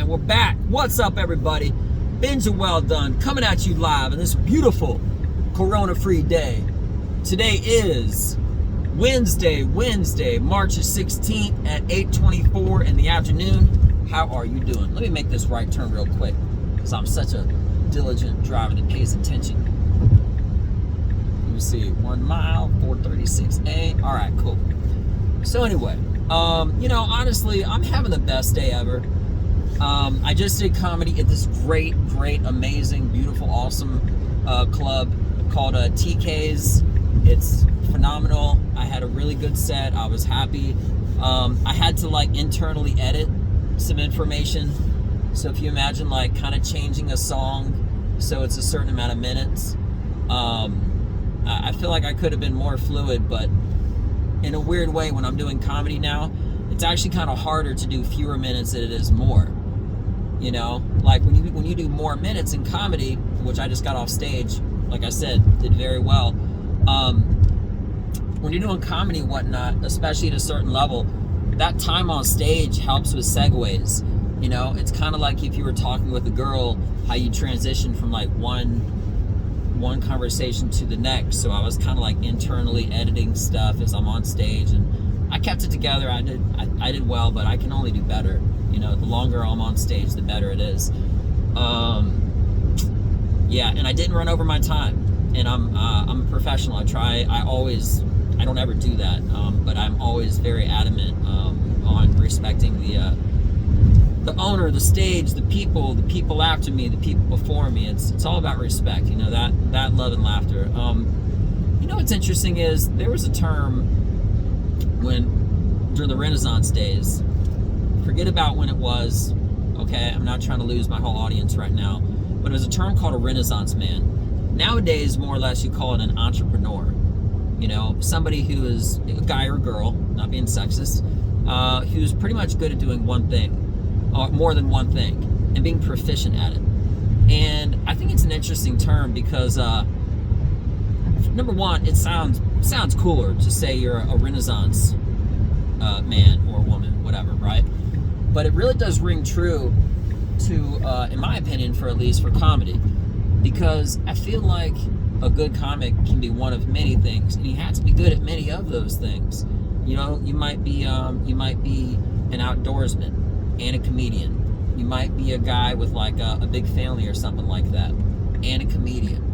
And we're back. What's up, everybody? Benja Welldone coming at you live on this beautiful Corona-free day. Today is Wednesday, March 16th at 8:24 in the afternoon. How are you doing? Let me make this right turn real quick because I'm such a diligent driver that pays attention. Let me see, 1 mile, 436A. All right, cool. So anyway, honestly, I'm having the best day ever. I just did comedy at this great, amazing, beautiful, awesome club called TK's. It's phenomenal. I had a really good set. I was happy. I had to internally edit some information. So if you imagine kind of changing a song so it's a certain amount of minutes, I feel like I could have been more fluid, but in a weird way, when I'm doing comedy now, it's actually kind of harder to do fewer minutes than it is more. You know, like when you do more minutes in comedy, which I just got off stage, like I said, did very well. When you're doing comedy and whatnot, especially at a certain level, that time on stage helps with segues. You know, it's kind of like if you were talking with a girl, how you transition from one conversation to the next. So I was kind of internally editing stuff as I'm on stage, and I kept it together. I did well, but I can only do better. You know, the longer I'm on stage, the better it is. Yeah, and I didn't run over my time, and I'm a professional. I don't ever do that, but I'm always very adamant on respecting the owner, the stage, the people after me, the people before me. It's all about respect, you know, that love and laughter. You know what's interesting is there was a term during the Rennaissance days, forget about when it was, okay, I'm not trying to lose my whole audience right now, but it was a term called a Renaissance man. Nowadays, more or less, you call it an entrepreneur. You know, somebody who is a guy or a girl, not being sexist, who's pretty much good at doing one thing, or more than one thing, and being proficient at it. And I think it's an interesting term because, number one, it sounds cooler to say you're a Renaissance man or woman, whatever, right? But it really does ring true to, in my opinion, at least for comedy, because I feel like a good comic can be one of many things, and you have to be good at many of those things. You know, you might be an outdoorsman and a comedian. You might be a guy with a big family or something like that, and a comedian.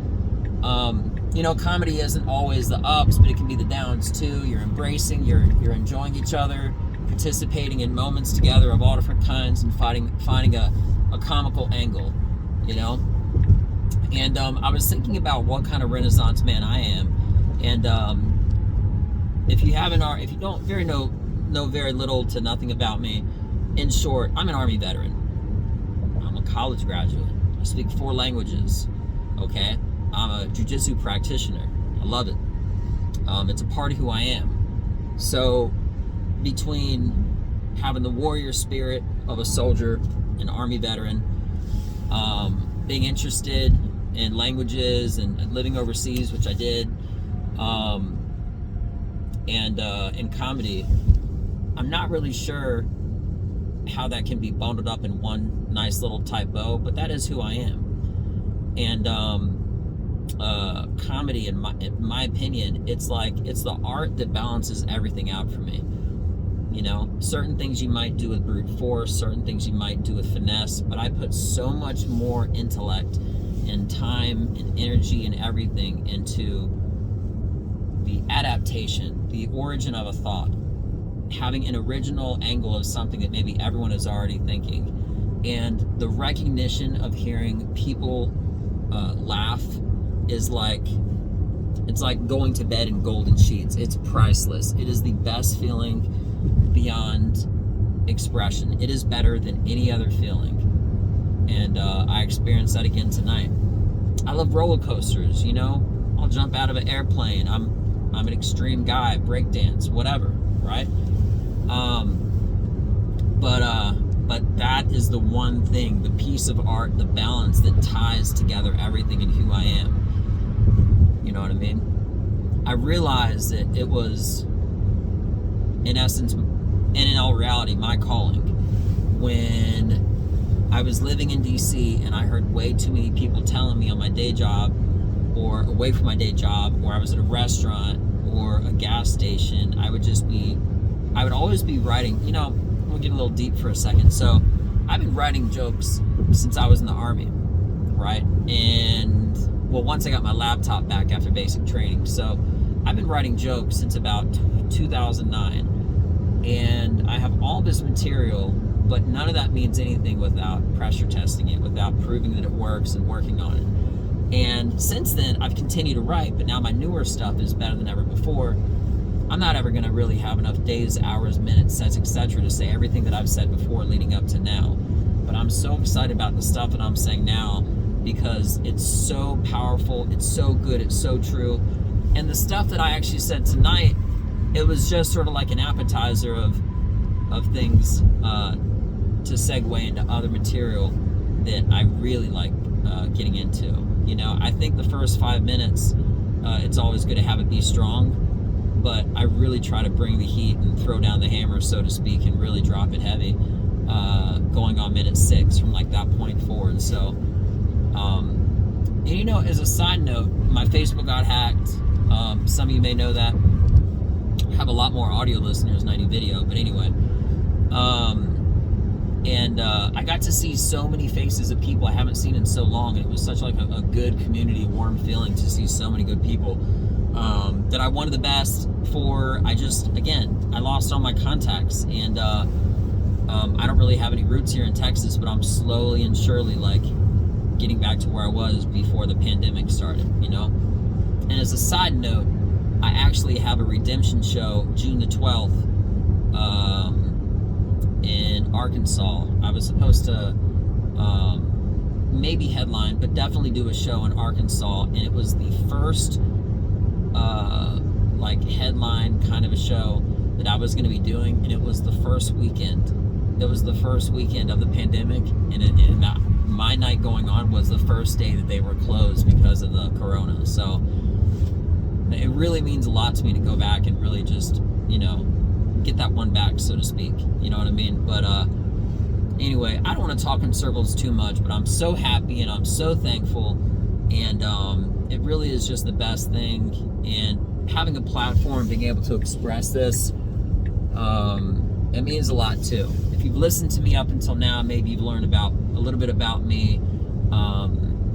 You know, comedy isn't always the ups, but it can be the downs too. You're embracing, you're enjoying each other, participating in moments together of all different kinds, and finding a comical angle, you know. And I was thinking about what kind of Renaissance man I am, and if you don't know very little to nothing about me, in short, I'm an Army veteran. I'm a college graduate. I speak 4 languages. Okay, I'm a jiu-jitsu practitioner. I love it. It's a part of who I am. So between having the warrior spirit of a soldier, an Army veteran, being interested in languages and living overseas, which I did, and in comedy, I'm not really sure how that can be bundled up in one nice little tight bow, but that is who I am. And comedy, in my opinion, it's the art that balances everything out for me. You know, certain things you might do with brute force, certain things you might do with finesse, but I put so much more intellect and time and energy and everything into the adaptation, the origin of a thought, having an original angle of something that maybe everyone is already thinking, and the recognition of hearing people laugh is it's like going to bed in golden sheets. It's priceless. It is the best feeling beyond expression. It is better than any other feeling, and I experienced that again tonight. I love roller coasters. You know, I'll jump out of an airplane. I'm an extreme guy, breakdance, whatever, right? But that is the one thing, the piece of art, the balance that ties together everything in who I am. You know what I mean? I realized that it was, in essence, and in all reality, my calling, when I was living in DC and I heard way too many people telling me on my day job or away from my day job, or I was at a restaurant or a gas station, I would always be writing, we'll get a little deep for a second. So I've been writing jokes since I was in the Army, right? And well, once I got my laptop back after basic training. So I've been writing jokes since about 2009. And I have all this material, but none of that means anything without pressure testing it, without proving that it works and working on it. And since then, I've continued to write, but now my newer stuff is better than ever before. I'm not ever going to really have enough days, hours, minutes, sets, etc. to say everything that I've said before leading up to now. But I'm so excited about the stuff that I'm saying now because it's so powerful, it's so good, it's so true. And the stuff that I actually said tonight, it was just sort of like an appetizer of things to segue into other material that I really like getting into. I think the first 5 minutes, it's always good to have it be strong, but I really try to bring the heat and throw down the hammer, so to speak, and really drop it heavy, going on minute 6 from like that point forward. So, and as a side note, my Facebook got hacked. Some of you may know that. I have a lot more audio listeners than I do video, but anyway. And I got to see so many faces of people I haven't seen in so long, and it was such like a good community, warm feeling to see so many good people that I wanted the best for. I lost all my contacts, and I don't really have any roots here in Texas, but I'm slowly and surely like getting back to where I was before the pandemic started, And as a side note, I actually have a redemption show June the 12th in Arkansas. I was supposed to maybe headline, but definitely do a show in Arkansas, and it was the first headline kind of a show that I was going to be doing, and it was the first weekend. It was the first weekend of the pandemic, and my night going on was the first day that they were closed because of the corona. So it really means a lot to me to go back and really just, get that one back, so to speak. You know what I mean? But anyway, I don't want to talk in circles too much, but I'm so happy and I'm so thankful, and it really is just the best thing. And having a platform, being able to express this, it means a lot too. If you've listened to me up until now, maybe you've learned a little bit about me.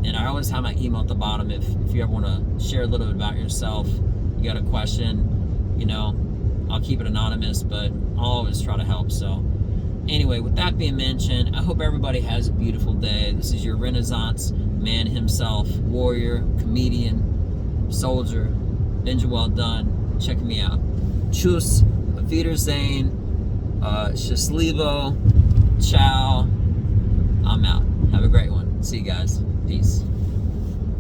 And I always have my email at the bottom if you ever want to share a little bit about yourself, you got a question, I'll keep it anonymous, but I'll always try to help. So anyway, with that being mentioned, I hope everybody has a beautiful day. This is your Renaissance man himself, warrior, comedian, soldier, Benja Welldone, checking me out. Tschüss, auf Wiedersehen, Счастливо, ciao.